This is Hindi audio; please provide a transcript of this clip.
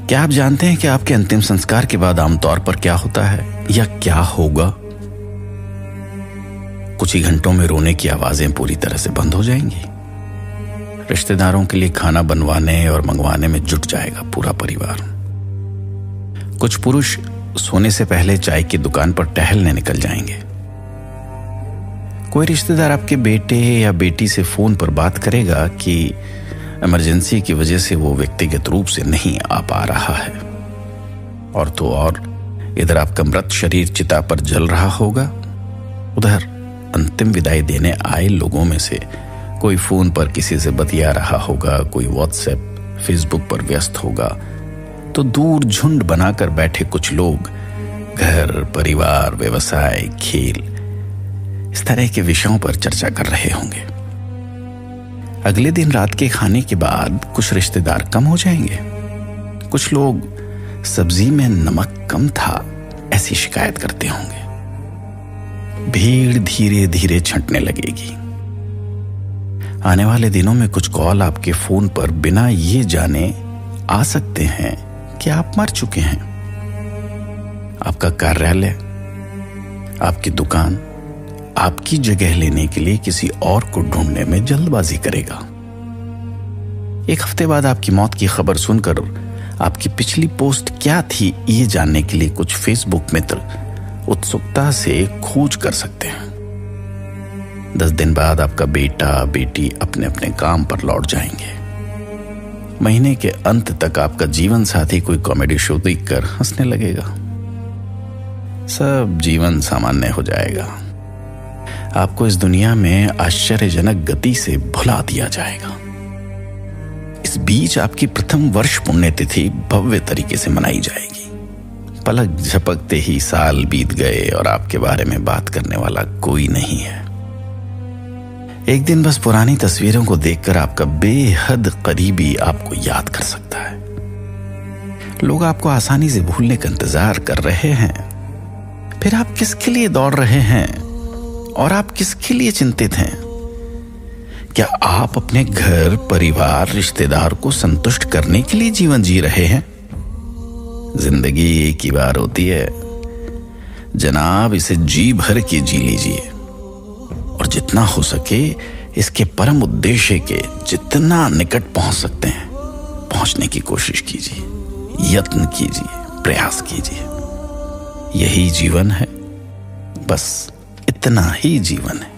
क्या आप जानते हैं कि आपके अंतिम संस्कार के बाद आमतौर पर क्या होता है या क्या होगा? कुछ ही घंटों में रोने की आवाजें पूरी तरह से बंद हो जाएंगी। रिश्तेदारों के लिए खाना बनवाने और मंगवाने में जुट जाएगा पूरा परिवार। कुछ पुरुष सोने से पहले चाय की दुकान पर टहलने निकल जाएंगे। कोई रिश्तेदार आपके बेटे या बेटी से फोन पर बात करेगा कि इमरजेंसी की वजह से वो व्यक्तिगत रूप से नहीं आ पा रहा है। और तो और इधर आपका मृत शरीर चिता पर जल रहा होगा, उधर अंतिम विदाई देने आए लोगों में से कोई फोन पर किसी से बतिया रहा होगा, कोई व्हाट्सएप फेसबुक पर व्यस्त होगा, तो दूर झुंड बनाकर बैठे कुछ लोग घर, परिवार, व्यवसाय, खेल, इस तरह के विषयों पर चर्चा कर रहे होंगे। अगले दिन रात के खाने के बाद कुछ रिश्तेदार कम हो जाएंगे। कुछ लोग सब्जी में नमक कम था ऐसी शिकायत करते होंगे। भीड़ धीरे धीरे छंटने लगेगी। आने वाले दिनों में कुछ कॉल आपके फोन पर बिना ये जाने आ सकते हैं कि आप मर चुके हैं। आपका कार्यालय, आपकी दुकान आपकी जगह लेने के लिए किसी और को ढूंढने में जल्दबाजी करेगा। एक हफ्ते बाद आपकी मौत की खबर सुनकर आपकी पिछली पोस्ट क्या थी ये जानने के लिए कुछ फेसबुक मित्र उत्सुकता से खोज कर सकते हैं। 10 दिन बाद आपका बेटा बेटी अपने अपने काम पर लौट जाएंगे। महीने के अंत तक आपका जीवन साथी कोई कॉमेडी शो देखकर हंसने लगेगा। सब जीवन सामान्य हो जाएगा। आपको इस दुनिया में आश्चर्यजनक गति से भुला दिया जाएगा। इस बीच आपकी प्रथम वर्ष पुण्यतिथि भव्य तरीके से मनाई जाएगी। पलक झपकते ही साल बीत गए और आपके बारे में बात करने वाला कोई नहीं है। एक दिन बस पुरानी तस्वीरों को देखकर आपका बेहद करीबी आपको याद कर सकता है। लोग आपको आसानी से भूलने का इंतजार कर रहे हैं। फिर आप किसके लिए दौड़ रहे हैं और आप किसके लिए चिंतित हैं? क्या आप अपने घर, परिवार, रिश्तेदार को संतुष्ट करने के लिए जीवन जी रहे हैं? जिंदगी एक ही बार होती है जनाब, इसे जी भर के जी लीजिए और जितना हो सके इसके परम उद्देश्य के जितना निकट पहुंच सकते हैं पहुंचने की कोशिश कीजिए, यत्न कीजिए, प्रयास कीजिए। यही जीवन है, बस इतना ही जीवन है।